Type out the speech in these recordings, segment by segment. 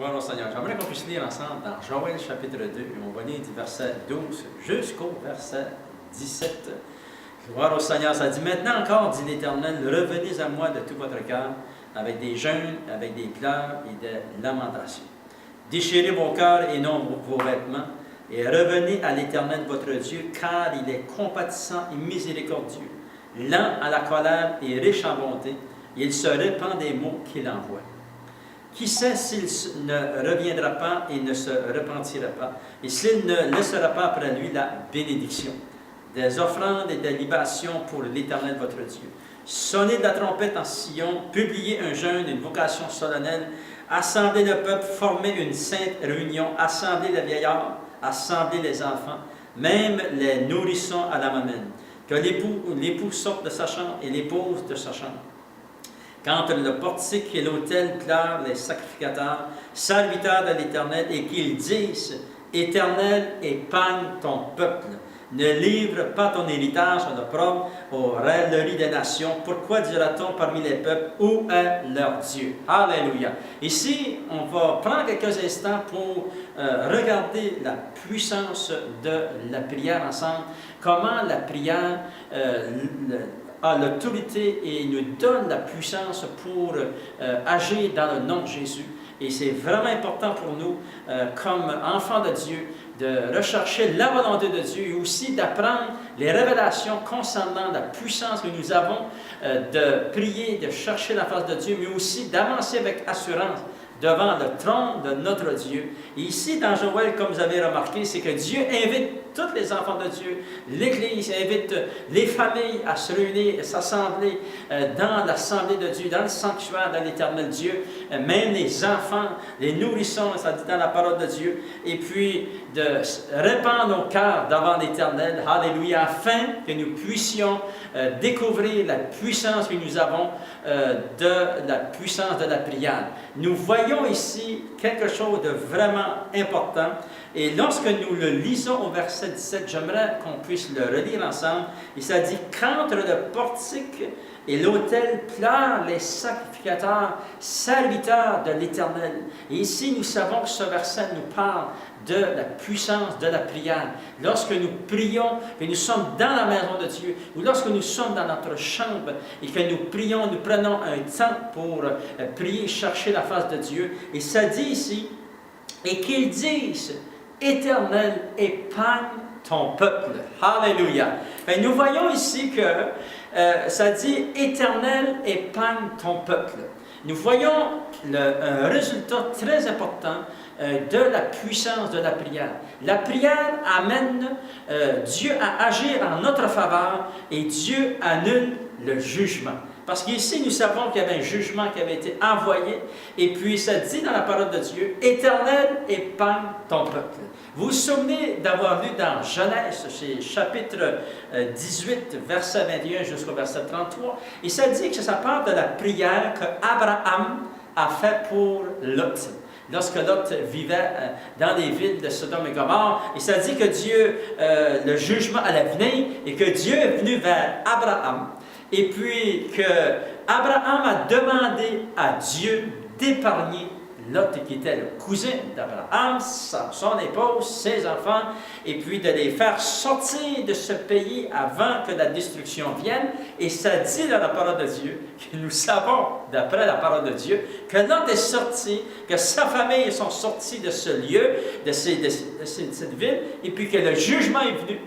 Gloire au Seigneur. J'aimerais qu'on puisse lire ensemble dans Joël chapitre 2, et on va lire du verset 12 jusqu'au verset 17. Gloire au Seigneur. Ça dit, maintenant encore, dit l'Éternel, revenez à moi de tout votre cœur, avec des jeûnes, avec des pleurs et des lamentations. Déchirez vos cœurs et non vos vêtements, et revenez à l'Éternel votre Dieu, car il est compatissant et miséricordieux, lent à la colère et riche en bonté, et il se répand des maux qu'il envoie. Qui sait s'il ne reviendra pas et ne se repentira pas, et s'il ne laissera pas après lui la bénédiction, des offrandes et des libations pour l'Éternel votre Dieu. Sonnez de la trompette en Sion, publiez un jeûne, une vocation solennelle, assemblez le peuple, formez une sainte réunion, assemblez les vieillards, assemblez les enfants, même les nourrissons à la mamelle. Que l'époux sorte de sa chambre et l'épouse de sa chambre. Quand le portique et l'autel pleurent les sacrificateurs, serviteurs de l'Éternel, et qu'ils disent, Éternel, épargne ton peuple. Ne livre pas ton héritage en opprobre aux railleries des nations. Pourquoi dira-t-on parmi les peuples, où est leur Dieu? Alléluia. Ici, on va prendre quelques instants pour regarder la puissance de la prière ensemble. Comment la prière a l'autorité et nous donne la puissance pour agir dans le nom de Jésus. Et c'est vraiment important pour nous, comme enfants de Dieu, de rechercher la volonté de Dieu et aussi d'apprendre les révélations concernant la puissance que nous avons de prier, de chercher la face de Dieu, mais aussi d'avancer avec assurance devant le trône de notre Dieu. Et ici, dans Joël, comme vous avez remarqué, c'est que Dieu invite tous les enfants de Dieu, l'Église invite les familles à se réunir, à s'assembler dans l'assemblée de Dieu, dans le sanctuaire de l'Éternel Dieu, même les enfants, les nourrissons, ça dit dans la parole de Dieu, et puis de répandre nos cœurs devant l'Éternel, alléluia, afin que nous puissions découvrir la puissance que nous avons de la puissance de la prière. Nous voyons ici quelque chose de vraiment important. Et lorsque nous le lisons au verset 17, j'aimerais qu'on puisse le relire ensemble. Et ça dit, qu'entre le portique et l'autel pleurent les sacrificateurs, serviteurs de l'Éternel. Et ici, nous savons que ce verset nous parle de la puissance de la prière. Lorsque nous prions, que nous sommes dans la maison de Dieu, ou lorsque nous sommes dans notre chambre et que nous prions, nous prenons un temps pour prier, chercher la face de Dieu. Et ça dit ici, et qu'ils disent, Éternel, épargne ton peuple. Alléluia. Et nous voyons ici que ça dit, Éternel, épargne ton peuple. Nous voyons un résultat très important de la puissance de la prière. La prière amène Dieu à agir en notre faveur et Dieu annule le jugement. Parce qu'ici, nous savons qu'il y avait un jugement qui avait été envoyé, et puis ça dit dans la parole de Dieu, « Éternel, épargne ton peuple ». Vous vous souvenez d'avoir lu dans Genèse, c'est chapitre 18, verset 21 jusqu'au verset 33, et ça dit que ça parle de la prière qu'Abraham a fait pour Lot. Lorsque Lot vivait dans les villes de Sodome et Gomorrhe, et ça dit que Dieu, le jugement allait venir, et que Dieu est venu vers Abraham, et puis que Abraham a demandé à Dieu d'épargner Lot, qui était le cousin d'Abraham, son épouse, ses enfants, et puis de les faire sortir de ce pays avant que la destruction vienne. Et ça dit dans la parole de Dieu, que nous savons, d'après la parole de Dieu, que Lot est sorti, que sa famille sont sortis de ce lieu, de cette ville, et puis que le jugement est venu.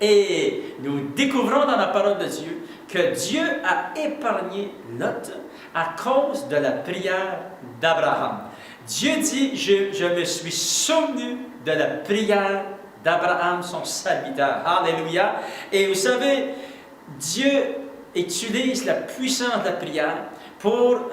Et nous découvrons dans la parole de Dieu que Dieu a épargné Lot à cause de la prière d'Abraham. Dieu dit, je me suis souvenu de la prière d'Abraham, son serviteur. Alléluia. Et vous savez, Dieu utilise la puissance de la prière pour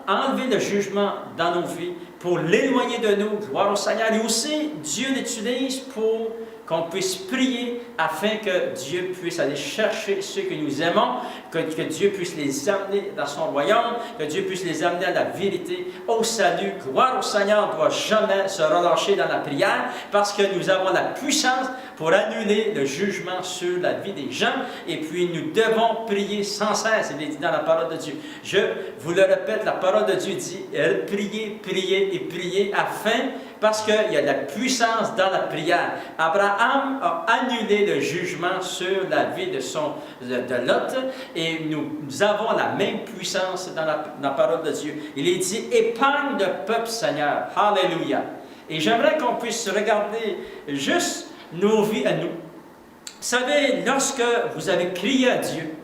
enlever le jugement dans nos vies, pour l'éloigner de nous, gloire au Seigneur. Et aussi, Dieu l'utilise pour qu'on puisse prier afin que Dieu puisse aller chercher ceux que nous aimons, que Dieu puisse les amener dans son royaume, que Dieu puisse les amener à la vérité, au salut. Gloire au Seigneur ne doit jamais se relâcher dans la prière parce que nous avons la puissance pour annuler le jugement sur la vie des gens. Et puis nous devons prier sans cesse. Il est dit dans la parole de Dieu. Je vous le répète, la parole de Dieu dit, priez, priez et priez afin, parce qu'il y a de la puissance dans la prière. Abraham a annulé le jugement sur la vie de Lot, et nous avons la même puissance dans la parole de Dieu. Il est dit, épargne le peuple, Seigneur. Alléluia. Et j'aimerais qu'on puisse regarder juste nos vies à nous. Vous savez, lorsque vous avez crié à Dieu,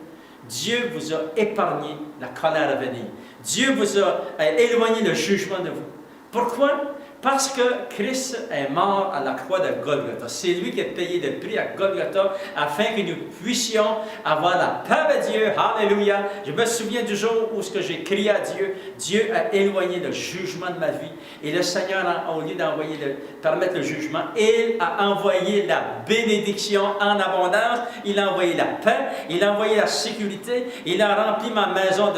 Dieu vous a épargné la colère à venir. Dieu vous a éloigné le jugement de vous. Pourquoi? Parce que Christ est mort à la croix de Golgotha. C'est lui qui a payé le prix à Golgotha afin que nous puissions avoir la paix avec Dieu. Alléluia. Je me souviens du jour où j'ai crié à Dieu. Dieu a éloigné le jugement de ma vie. Et le Seigneur, au lieu permettre le jugement, il a envoyé la bénédiction en abondance. Il a envoyé la paix. Il a envoyé la sécurité. Il a rempli ma maison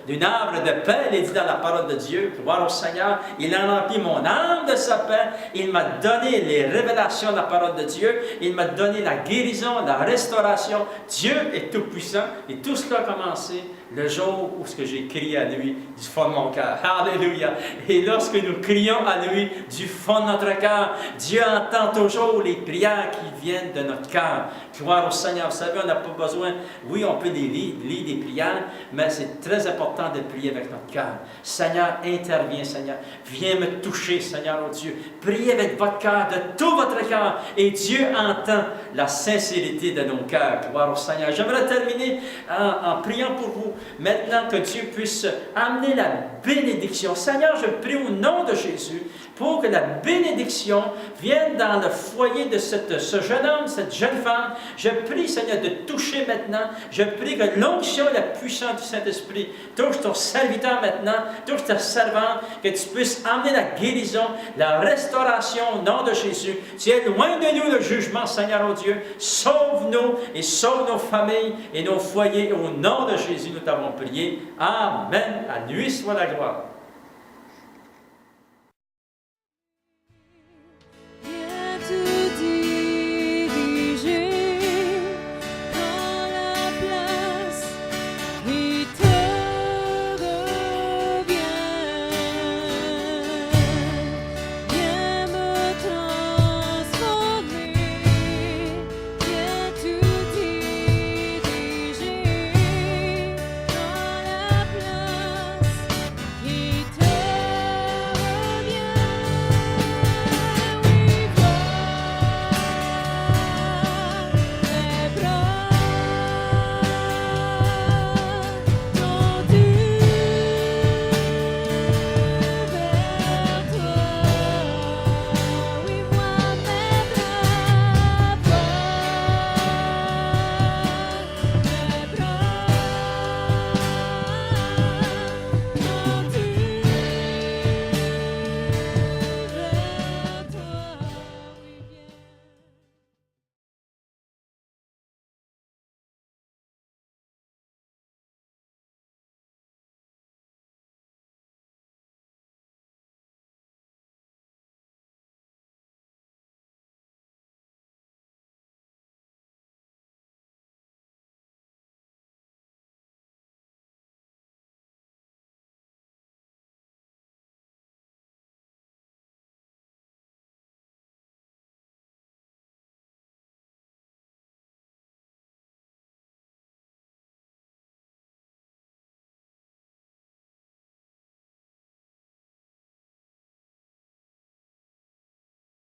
d'une arbre de paix. Il est dit dans la parole de Dieu. Gloire au Seigneur. Il a rempli mon âme de sa paix. Il m'a donné les révélations de la parole de Dieu. Il m'a donné la guérison, la restauration. Dieu est tout-puissant. Et tout cela a commencé le jour où j'ai crié à lui du fond de mon cœur. Alléluia. Et lorsque nous crions à lui du fond de notre cœur, Dieu entend toujours les prières qui viennent de notre cœur. Gloire au Seigneur. Vous savez, on n'a pas besoin, oui, on peut lire des prières, mais c'est très important de prier avec notre cœur. Seigneur, interviens, Seigneur. Viens me toucher, Seigneur, oh Dieu. Priez avec votre cœur, de tout votre cœur. Et Dieu entend la sincérité de nos cœurs. Gloire au Seigneur. J'aimerais terminer en priant pour vous. Maintenant que Dieu puisse amener la bénédiction. Seigneur, je prie au nom de Jésus pour que la bénédiction vienne dans le foyer de ce jeune homme, cette jeune femme. Je prie, Seigneur, de toucher maintenant. Je prie que l'onction et la puissance du Saint-Esprit touche ton serviteur maintenant, touche ta servante, que tu puisses amener la guérison, la restauration au nom de Jésus. Tu es loin de nous le jugement, Seigneur, oh Dieu. Sauve-nous et sauve nos familles et nos foyers. Au nom de Jésus, nous t'avons prié. Amen. À lui soit la gloire.